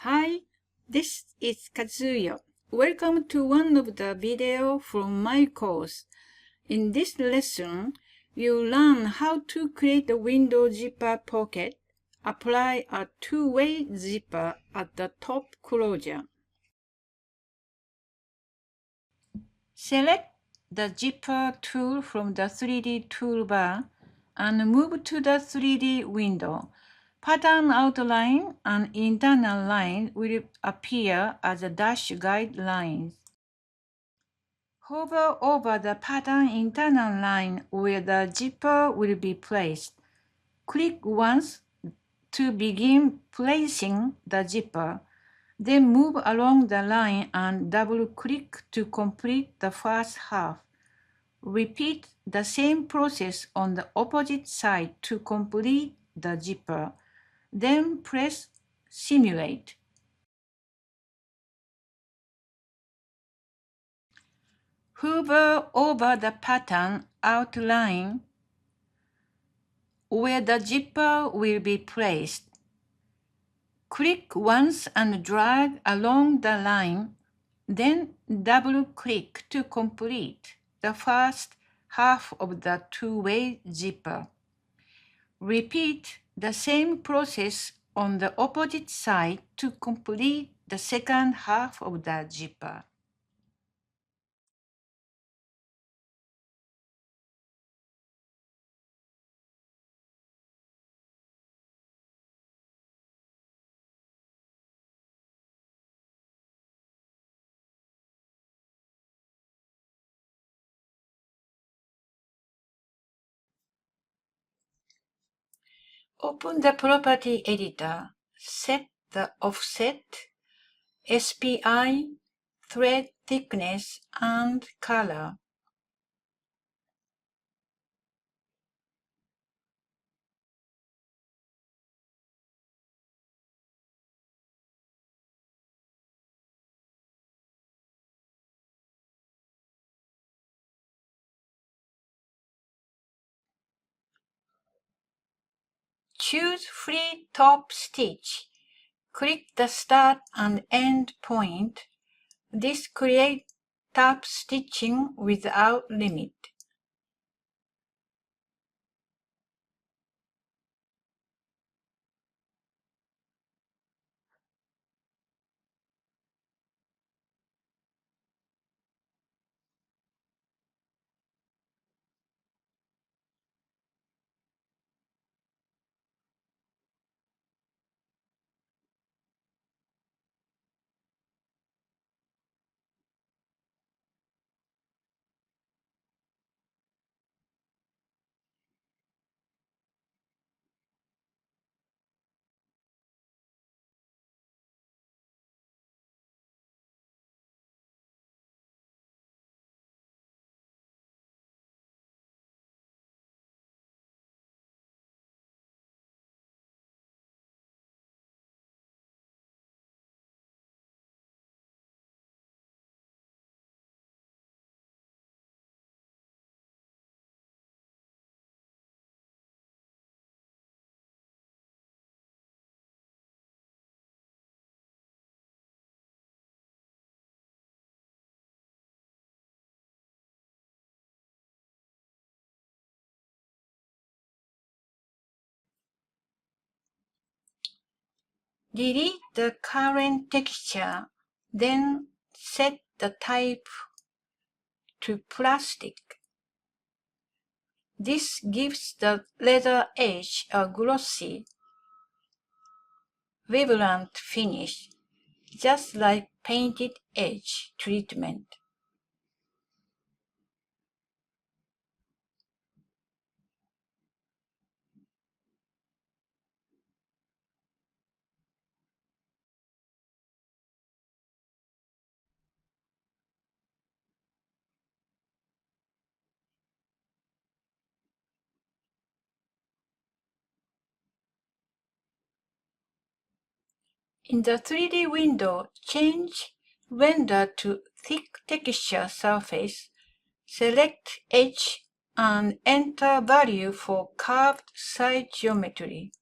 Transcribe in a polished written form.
Hi, this is Kazuyo. Welcome to one of the videos from my course. In this lesson, you'll learn how to create a window zipper pocket. Apply a two-way zipper at the top closure. Select the zipper tool from the 3D toolbar and move to the 3D window. Pattern outline and internal line will appear as a dash guidelines. Hover over the pattern internal line where the zipper will be placed. Click once to begin placing the zipper. Then move along the line and double-click to complete the first half. Repeat the same process on the opposite side to complete the zipper. Then press Simulate. Hover over the pattern outline where the zipper will be placed. Click once and drag along the line, then double-click to complete the first half of the two-way zipper. Repeat the same process on the opposite side to complete the second half of the zipper. Open the property editor. Set the offset, SPI, thread thickness, and color. Choose Free Top Stitch. Click the start and end point. This creates top stitching without limit. Delete the current texture, then set the type to plastic. This gives the leather edge a glossy, vibrant finish, just like painted edge treatment. In the 3D window, change Render to Thick Texture Surface, select Edge, and enter value for curved side geometry.